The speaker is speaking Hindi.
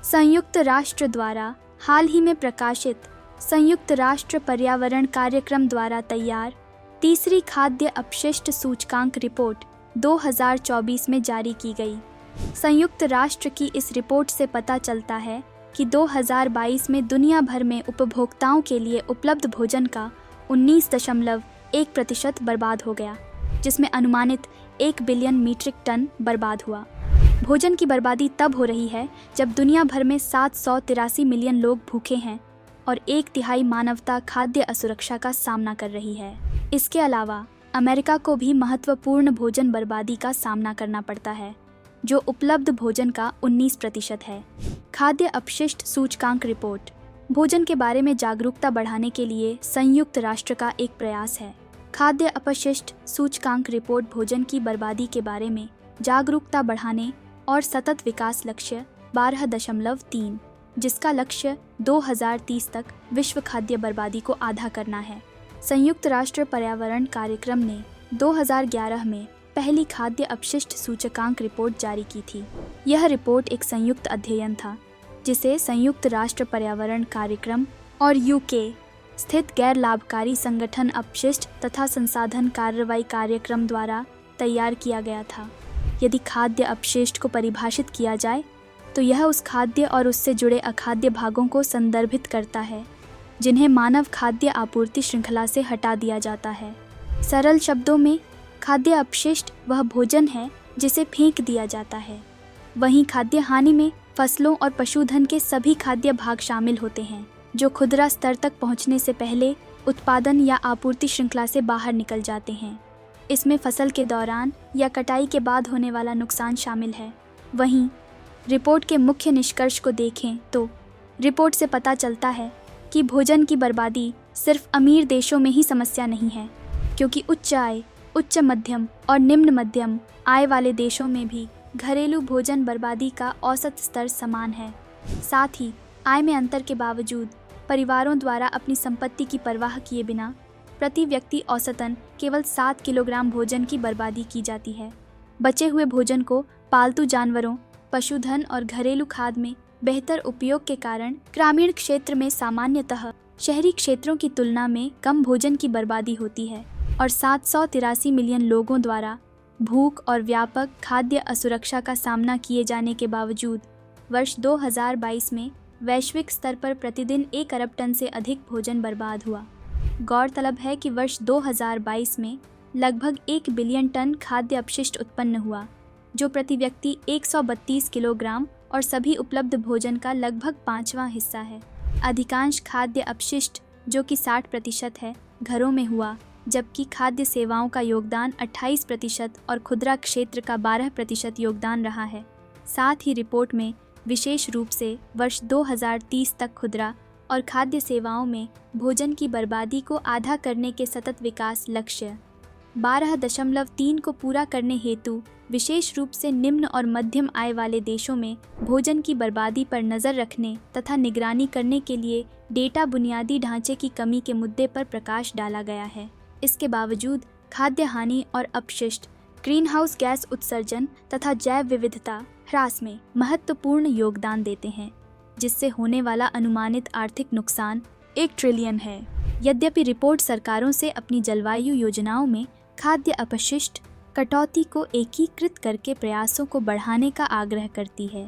संयुक्त राष्ट्र द्वारा हाल ही में प्रकाशित संयुक्त राष्ट्र पर्यावरण कार्यक्रम द्वारा तैयार तीसरी खाद्य अपशिष्ट सूचकांक रिपोर्ट 2024 में जारी की गई। संयुक्त राष्ट्र की इस रिपोर्ट से पता चलता है कि 2022 में दुनिया भर में उपभोक्ताओं के लिए उपलब्ध भोजन का 19.1% बर्बाद हो गया, जिसमें अनुमानित 1 बिलियन मीट्रिक टन बर्बाद हुआ। भोजन की बर्बादी तब हो रही है जब दुनिया भर में 783 मिलियन लोग भूखे हैं और 1/3 मानवता खाद्य असुरक्षा का सामना कर रही है। इसके अलावा अमेरिका को भी महत्वपूर्ण भोजन बर्बादी का सामना करना पड़ता है, जो उपलब्ध भोजन का 19% है। खाद्य अपशिष्ट सूचकांक रिपोर्ट भोजन के बारे में जागरूकता बढ़ाने के लिए संयुक्त राष्ट्र का एक प्रयास है। खाद्य अपशिष्ट सूचकांक रिपोर्ट भोजन की बर्बादी के बारे में जागरूकता बढ़ाने और सतत विकास लक्ष्य 12.3, जिसका लक्ष्य 2030 तक विश्व खाद्य बर्बादी को आधा करना है। संयुक्त राष्ट्र पर्यावरण कार्यक्रम ने 2011 में पहली खाद्य अपशिष्ट सूचकांक रिपोर्ट जारी की थी। यह रिपोर्ट एक संयुक्त अध्ययन था जिसे संयुक्त राष्ट्र पर्यावरण कार्यक्रम और यूके स्थित गैर लाभकारी संगठन अपशिष्ट तथा संसाधन कार्रवाई कार्यक्रम द्वारा तैयार किया गया था। यदि खाद्य अपशिष्ट को परिभाषित किया जाए तो यह उस खाद्य और उससे जुड़े अखाद्य भागों को संदर्भित करता है जिन्हें मानव खाद्य आपूर्ति श्रृंखला से हटा दिया जाता है। सरल शब्दों में, खाद्य अपशिष्ट वह भोजन है जिसे फेंक दिया जाता है। वहीं खाद्य हानि में फसलों और पशुधन के सभी खाद्य भाग शामिल होते हैं जो खुदरा स्तर तक पहुंचने से पहले उत्पादन या आपूर्ति श्रृंखला से बाहर निकल जाते हैं। इसमें फसल के दौरान या कटाई के बाद होने वाला नुकसान शामिल है। वहीं रिपोर्ट के मुख्य निष्कर्ष को देखें तो रिपोर्ट से पता चलता है कि भोजन की बर्बादी सिर्फ अमीर देशों में ही समस्या नहीं है, क्योंकि उच्च आय, उच्च मध्यम और निम्न मध्यम आय वाले देशों में भी घरेलू भोजन बर्बादी का औसत स्तर समान है। साथ ही आय में अंतर के बावजूद परिवारों द्वारा अपनी संपत्ति की परवाह किए बिना प्रति व्यक्ति औसतन केवल 7 किलोग्राम भोजन की बर्बादी की जाती है। बचे हुए भोजन को पालतू जानवरों, पशुधन और घरेलू खाद में बेहतर उपयोग के कारण ग्रामीण क्षेत्र में सामान्यतः शहरी क्षेत्रों की तुलना में कम भोजन की बर्बादी होती है और 783 मिलियन लोगों द्वारा भूख और व्यापक खाद्य असुरक्षा का सामना किए जाने के बावजूद वर्ष 2022 में वैश्विक स्तर पर प्रतिदिन 1 अरब टन से अधिक भोजन बर्बाद हुआ। गौरतलब है कि वर्ष 2022 में लगभग 1 बिलियन टन खाद्य अपशिष्ट उत्पन्न हुआ, जो प्रति व्यक्ति 132 किलोग्राम और सभी उपलब्ध भोजन का लगभग 5वां हिस्सा है। अधिकांश खाद्य अपशिष्ट, जो कि 60% है, घरों में हुआ, जबकि खाद्य सेवाओं का योगदान 28% और खुदरा क्षेत्र का 12% योगदान रहा है। साथ ही रिपोर्ट में विशेष रूप से वर्ष 2030 तक खुदरा और खाद्य सेवाओं में भोजन की बर्बादी को आधा करने के सतत विकास लक्ष्य 12.3 को पूरा करने हेतु विशेष रूप से निम्न और मध्यम आय वाले देशों में भोजन की बर्बादी पर नज़र रखने तथा निगरानी करने के लिए डेटा बुनियादी ढांचे की कमी के मुद्दे पर प्रकाश डाला गया है। इसके बावजूद खाद्य हानि और अपशिष्ट ग्रीनहाउस गैस उत्सर्जन तथा जैव विविधता ह्रास में महत्वपूर्ण योगदान देते हैं, जिससे होने वाला अनुमानित आर्थिक नुकसान 1 ट्रिलियन है। यद्यपि रिपोर्ट सरकारों से अपनी जलवायु योजनाओं में खाद्य अपशिष्ट कटौती को एकीकृत करके प्रयासों को बढ़ाने का आग्रह करती है।